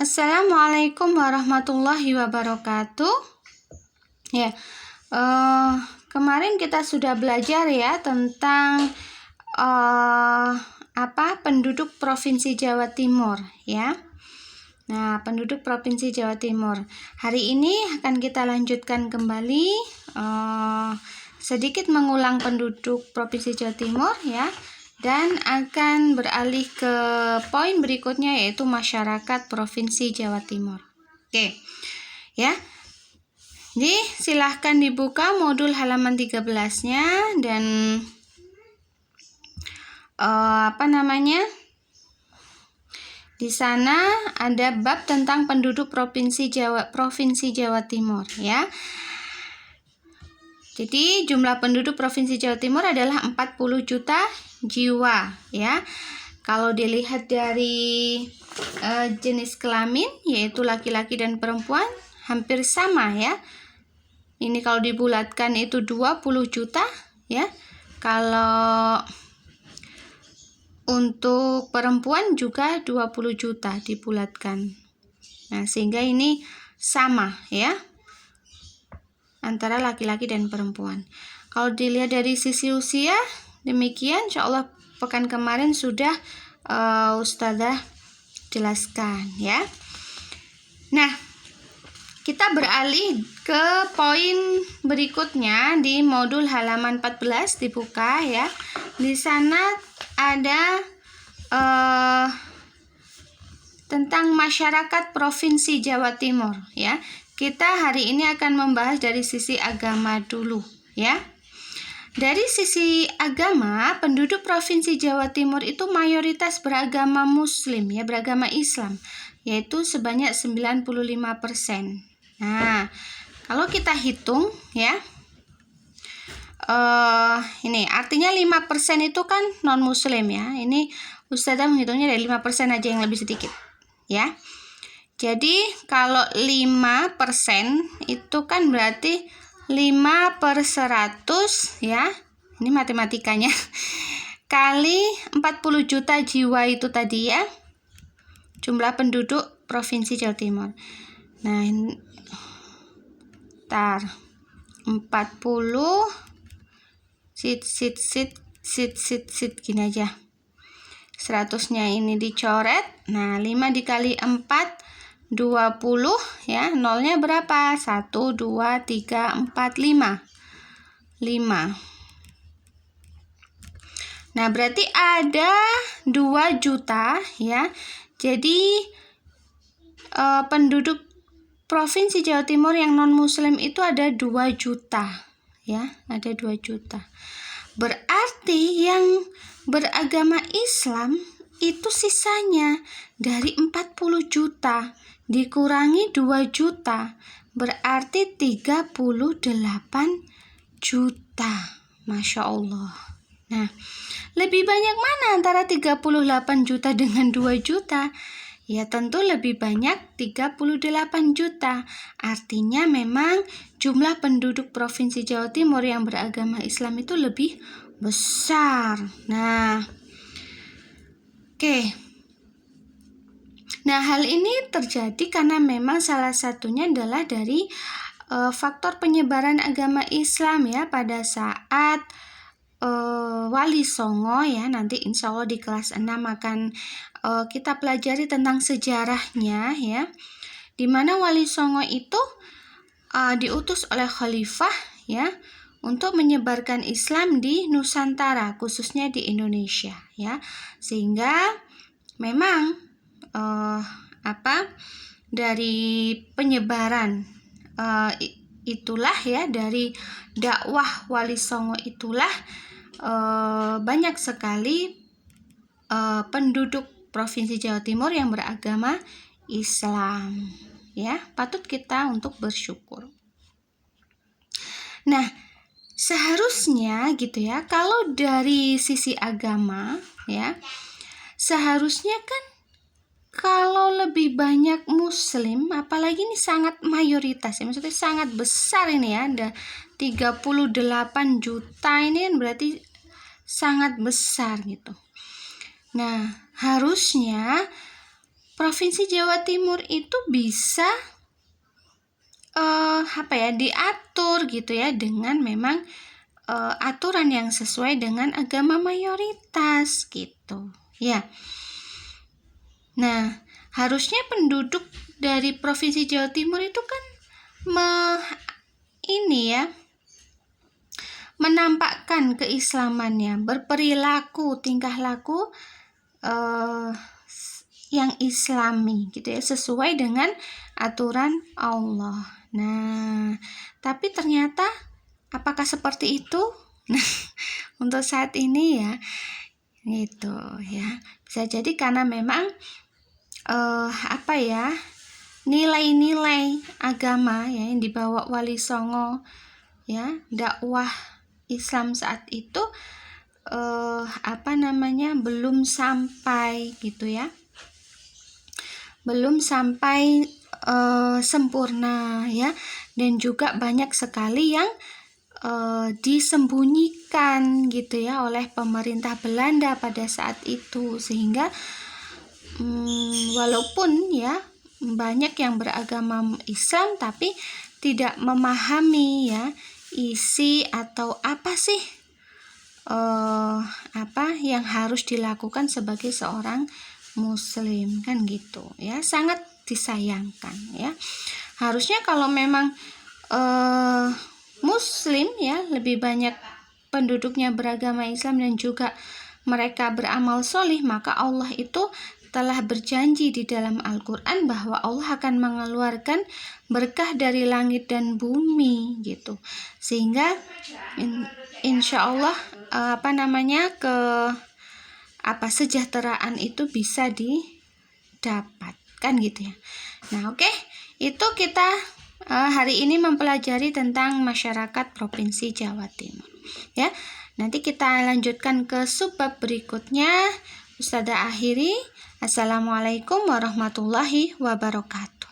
Assalamualaikum warahmatullahi wabarakatuh. Ya, kemarin kita sudah belajar ya tentang penduduk Provinsi Jawa Timur ya. Nah, penduduk Provinsi Jawa Timur. Hari ini akan kita lanjutkan kembali sedikit mengulang penduduk Provinsi Jawa Timur ya. Dan akan beralih ke poin berikutnya, yaitu masyarakat Provinsi Jawa Timur. Oke, ya. Jadi silahkan dibuka modul halaman 13-nya dan di sana ada bab tentang penduduk Provinsi Jawa Timur ya. Jadi jumlah penduduk Provinsi Jawa Timur adalah 40 juta jiwa ya. Kalau dilihat dari jenis kelamin, yaitu laki-laki dan perempuan, hampir sama ya. Ini kalau dibulatkan itu 20 juta ya. Kalau untuk perempuan juga 20 juta dibulatkan. Nah, sehingga ini sama ya antara laki-laki dan perempuan. Kalau dilihat dari sisi usia, demikian insyaallah pekan kemarin sudah Ustazah jelaskan ya. Nah, kita beralih ke poin berikutnya di modul halaman 14, dibuka ya. Di sana ada tentang masyarakat Provinsi Jawa Timur ya. Kita hari ini akan membahas dari sisi agama dulu ya. Dari sisi agama, penduduk Provinsi Jawa Timur itu mayoritas beragama Muslim ya, beragama Islam, yaitu sebanyak 95%. Nah, kalau kita hitung ya, ini artinya 5% itu kan non Muslim ya. Ini Ustazah menghitungnya dari 5% aja, yang lebih sedikit ya. Jadi kalau 5% itu kan berarti 5/100 ya. Ini matematikanya. Kali 40 juta jiwa itu tadi ya. Jumlah penduduk Provinsi Jawa Timur. Nah, 40 sit gini aja. 100-nya ini dicoret. Nah, 5 dikali 4 20 ya. Nolnya berapa? 1 2 3 4 5. Nah, berarti ada 2 juta ya. Jadi penduduk Provinsi Jawa Timur yang non Muslim itu ada 2 juta ya, ada 2 juta. Berarti yang beragama Islam itu sisanya dari 40 juta dikurangi 2 juta berarti 38 juta. Masya Allah. Nah, lebih banyak mana antara 38 juta dengan 2 juta? Ya tentu lebih banyak 38 juta. Artinya memang jumlah penduduk Provinsi Jawa Timur yang beragama Islam itu lebih besar. Nah, oke. Nah, hal ini terjadi karena memang salah satunya adalah dari faktor penyebaran agama Islam ya pada saat Wali Songo ya. Nanti insya Allah di kelas 6 akan kita pelajari tentang sejarahnya ya, dimana Wali Songo itu diutus oleh khalifah ya untuk menyebarkan Islam di Nusantara, khususnya di Indonesia ya. Sehingga memang dari penyebaran itulah ya, dari dakwah Wali Songo itulah banyak sekali penduduk Provinsi Jawa Timur yang beragama Islam ya. Patut kita untuk bersyukur. Nah, seharusnya gitu ya, kalau dari sisi agama ya, seharusnya kan kalau lebih banyak Muslim, apalagi ini sangat mayoritas ya, maksudnya sangat besar ini ya, ada 38 juta, ini kan berarti sangat besar gitu. Nah, harusnya Provinsi Jawa Timur itu bisa diatur gitu ya dengan memang aturan yang sesuai dengan agama mayoritas gitu ya. Nah, harusnya penduduk dari Provinsi Jawa Timur itu kan menampakkan keislamannya, berperilaku, tingkah laku yang islami gitu ya, sesuai dengan aturan Allah. Nah, tapi ternyata apakah seperti itu? Nah, untuk saat ini ya gitu ya. Bisa jadi karena memang nilai-nilai agama ya yang dibawa Wali Songo ya, dakwah Islam saat itu belum sampai gitu ya. Belum sampai sempurna ya, dan juga banyak sekali yang disembunyikan gitu ya oleh pemerintah Belanda pada saat itu, sehingga walaupun ya banyak yang beragama Islam tapi tidak memahami ya isi atau apa sih yang harus dilakukan sebagai seorang Muslim kan gitu ya. Sangat disayangkan ya. Harusnya kalau memang Muslim ya lebih banyak penduduknya beragama Islam dan juga mereka beramal solih, maka Allah itu telah berjanji di dalam Al-Quran bahwa Allah akan mengeluarkan berkah dari langit dan bumi gitu, sehingga insya Allah kesejahteraan itu bisa didapatkan gitu ya. Nah, oke. Itu kita hari ini mempelajari tentang masyarakat Provinsi Jawa Timur ya. Nanti kita lanjutkan ke subbab berikutnya. Ustazah akhiri. Assalamualaikum warahmatullahi wabarakatuh.